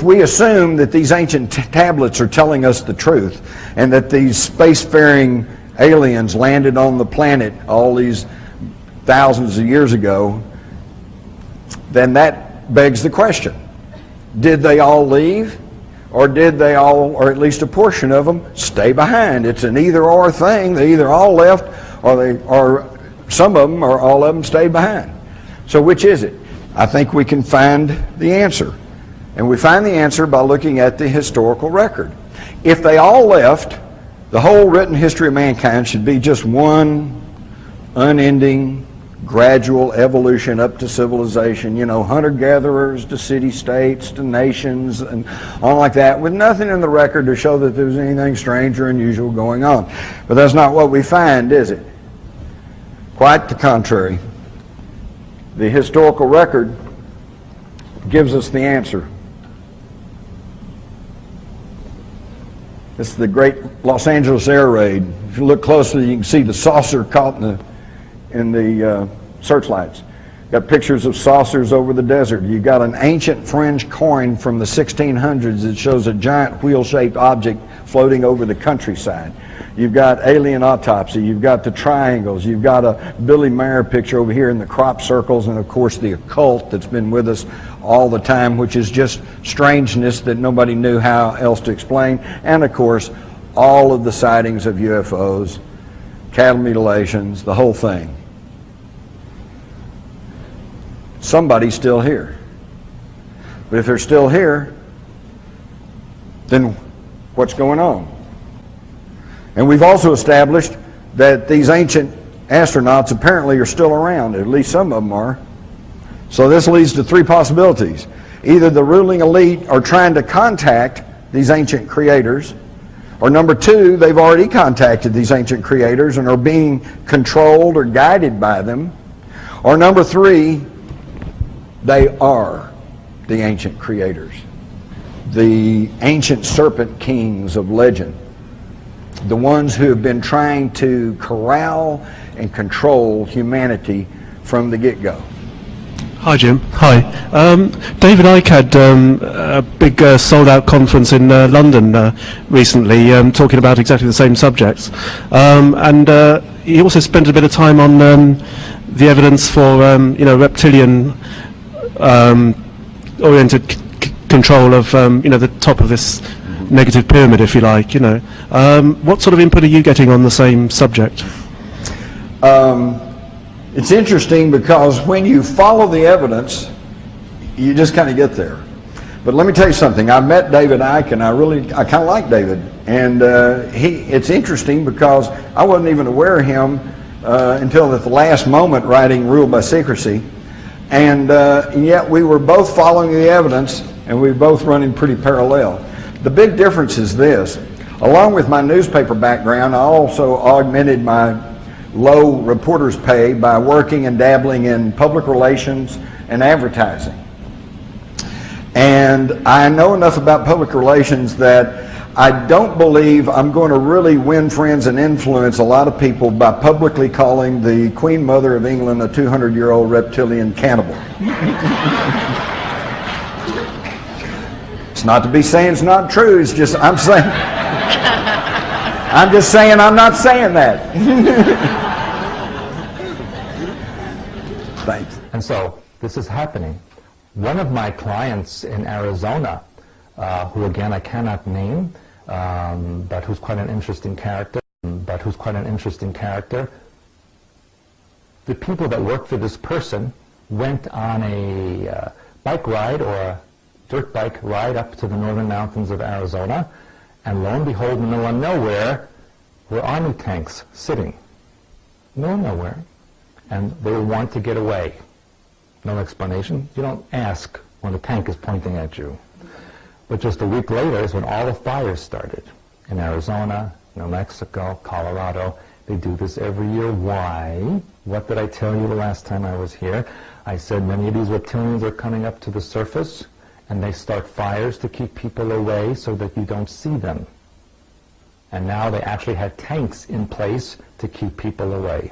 we assume that these ancient tablets are telling us the truth, and that these spacefaring aliens landed on the planet all these thousands of years ago, then that begs the question: did they all leave, or did they all, or at least a portion of them, stay behind? It's an either-or thing. They either all left, or some of them, or all of them stayed behind. So which is it? I think we can find the answer. And we find the answer by looking at the historical record. If they all left, the whole written history of mankind should be just one unending, gradual evolution up to civilization, you know, hunter-gatherers to city-states to nations and all like that, with nothing in the record to show that there was anything strange or unusual going on. But that's not what we find, is it? Quite the contrary. The historical record gives us the answer. This is the great Los Angeles air raid. If you look closely, you can see the saucer caught in the searchlights. Got pictures of saucers over the desert. You got an ancient French coin from the 1600s that shows a giant wheel-shaped object floating over the countryside. You've got alien autopsy. You've got the triangles. You've got a Billy Mayer picture over here in the crop circles, and of course the occult that's been with us all the time, which is just strangeness that nobody knew how else to explain. And of course, all of the sightings of UFOs, cattle mutilations, the whole thing. Somebody's still here. But if they're still here, then what's going on? And we've also established that these ancient astronauts apparently are still around. At least some of them are. So this leads to three possibilities. Either the ruling elite are trying to contact these ancient creators, or number two, they've already contacted these ancient creators and are being controlled or guided by them, or number three, they are the ancient creators, the ancient serpent kings of legend, the ones who have been trying to corral and control humanity from the get-go. Hi Jim. Hi. David Icke had a big sold-out conference in London recently, talking about exactly the same subjects, and he also spent a bit of time on the evidence for reptilian oriented control of the top of this negative pyramid, if you like. What sort of input are you getting on the same subject? It's interesting because when you follow the evidence, you just kind of get there. But let me tell you something. I met David Icke, and I kind of like David. And it's interesting because I wasn't even aware of him until at the last moment writing Ruled by Secrecy. And yet we were both following the evidence, and we were both running pretty parallel. The big difference is this. Along with my newspaper background, I also augmented my low reporter's pay by working and dabbling in public relations and advertising. And I know enough about public relations that I don't believe I'm going to really win friends and influence a lot of people by publicly calling the Queen Mother of England a 200-year-old reptilian cannibal. It's not to be saying it's not true, it's just I'm just saying I'm not saying that. Thanks. And so this is happening. One of my clients in Arizona, who again I cannot name, but who's quite an interesting character, the people that worked for this person went on a bike ride or a dirt bike ride up to the northern mountains of Arizona, and lo and behold, in the middle of nowhere were army tanks sitting. Nowhere. And they want to get away. No explanation. You don't ask when the tank is pointing at you. But just a week later is when all the fires started. In Arizona, New Mexico, Colorado. They do this every year. Why? What did I tell you the last time I was here? I said many of these reptilians are coming up to the surface, and they start fires to keep people away so that you don't see them. And now they actually had tanks in place to keep people away.